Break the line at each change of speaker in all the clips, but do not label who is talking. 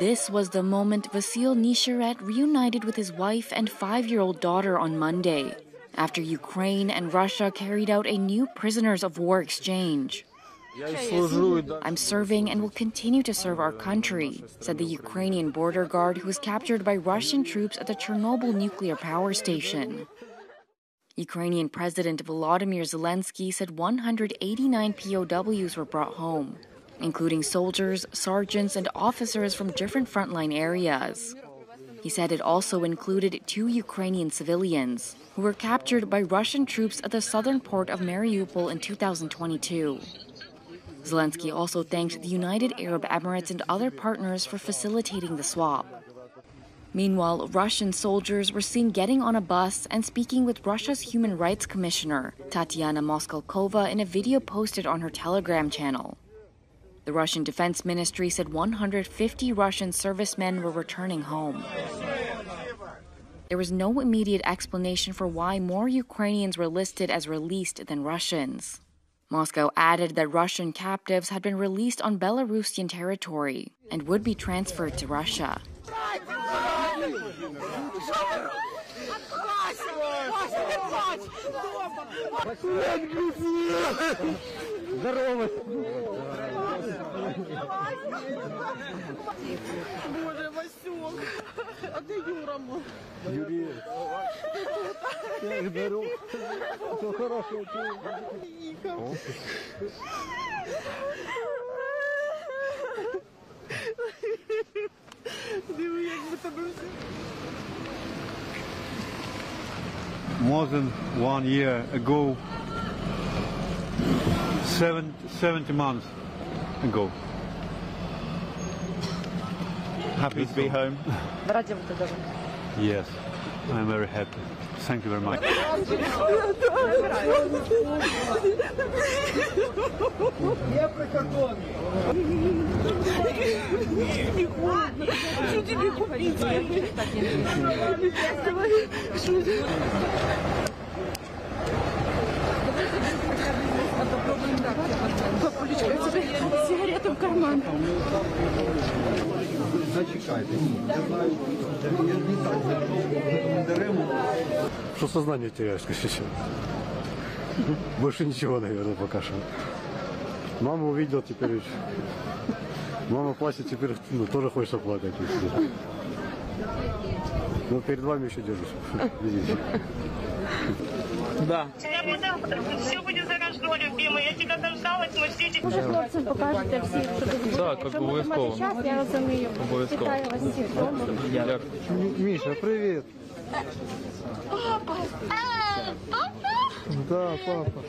This was the moment Vasyl Nisharet reunited with his wife and 5-year-old daughter on Monday, after Ukraine and Russia carried out a new prisoners of war exchange. "I'm serving and will continue to serve our country," said the Ukrainian border guard who was captured by Russian troops at the Chernobyl nuclear power station. Ukrainian President Volodymyr Zelensky said 189 POWs were brought home, including soldiers, sergeants, and officers from different frontline areas. He said it also included 2 Ukrainian civilians who were captured by Russian troops at the southern port of Mariupol in 2022. Zelensky also thanked the United Arab Emirates and other partners for facilitating the swap. Meanwhile, Russian soldiers were seen getting on a bus and speaking with Russia's Human Rights Commissioner, Tatiana Moskalkova, in a video posted on her Telegram channel. The Russian Defense Ministry said 150 Russian servicemen were returning home. There was no immediate explanation for why more Ukrainians were listed as released than Russians. Moscow added that Russian captives had been released on Belarusian territory and would be transferred to Russia.
Боже, Васюк, а де Юра мой?
Юрий, я говорю, все хорошо.
Диви, як би тебе все.
More than 1 year ago, 70 months ago. Happy to be home. Yes, I'm very happy. Thank you very much.
Что тебе купить? Папулечка, у тебя сигарета в карман.
Что сознание теряешь, конечно. Больше ничего, наверное, пока что. Маму увидел теперь. Мама плачет, теперь тоже хочется плакать. Но перед вами еще держусь. Видите.
Да.
Все будет хорошо, любимый. Я тебя дождалась, мы все тебе...
Може, хлопцям покажете всі, що тут.
Так, обов'язково.
Час, я розумію.
Обов'язково.
Вітаю вас всіх вдома.
Миша, привет.
Папа! Папа!
Да, папа.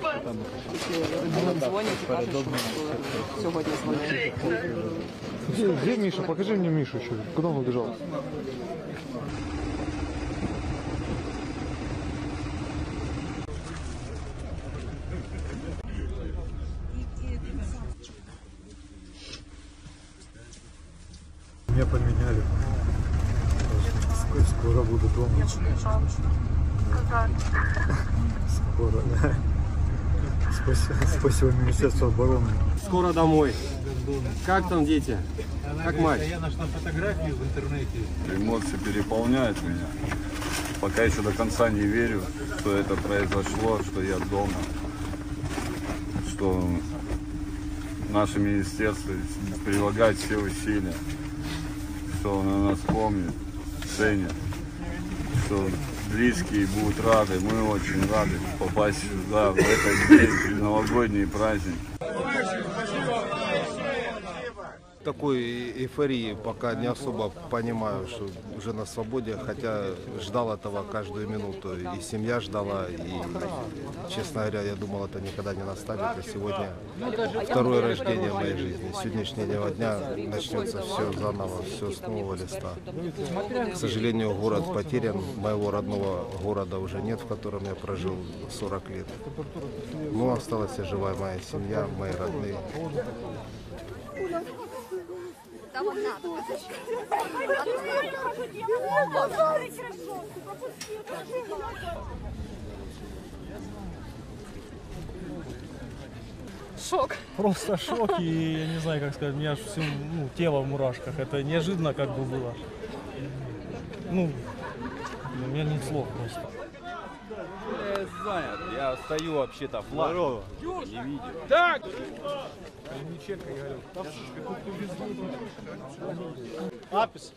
Папа!
Дзвонять і кажуть, що сьогодні дзвонили.
Где Миша? Покажи мне Мишу еще. Куда он убежал? Меня поменяли. Скоро буду дома. Скоро, да. Спасибо Министерству обороны.
Скоро домой. Как там дети? Как мать?
Я нашла фотографию в интернете.
Эмоции переполняют меня. Пока еще до конца не верю, что это произошло, что я дома. Что наше министерство прилагает все усилия. Что на нас помнит, ценит. Что близкие будут рады. Мы очень рады попасть сюда в этот день, в новогодний праздник.
Такой эйфории пока не особо понимаю, что уже на свободе, хотя ждал этого каждую минуту. И семья ждала, и, честно говоря, я думал, это никогда не настанет. А сегодня второе рождение в моей жизни. С сегодняшнего дня начнется все заново, все с нового листа. К сожалению, город потерян. Моего родного города уже нет, в котором я прожил 40 лет. Но осталась живая моя семья, мои родные.
Шок.
Просто шок, и я не знаю, как сказать, у меня аж все тело в мурашках. Это неожиданно как бы было. Ну, у меня нет слов просто.
Я занят, я стою вообще-то флаг.
Здорово.
Не видел.
Так! Апис.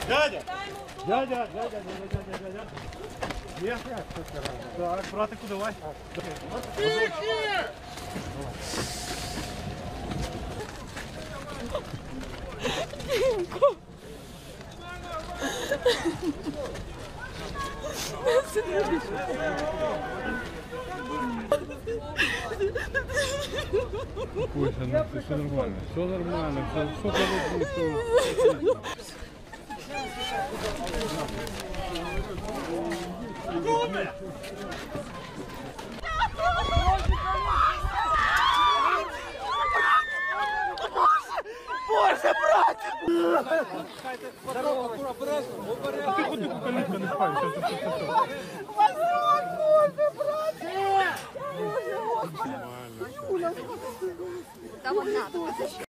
Дядя! Дядя! Є? Так, братику, давай.
Успокойся, ну все нормально. Все нормально, все
Там одна.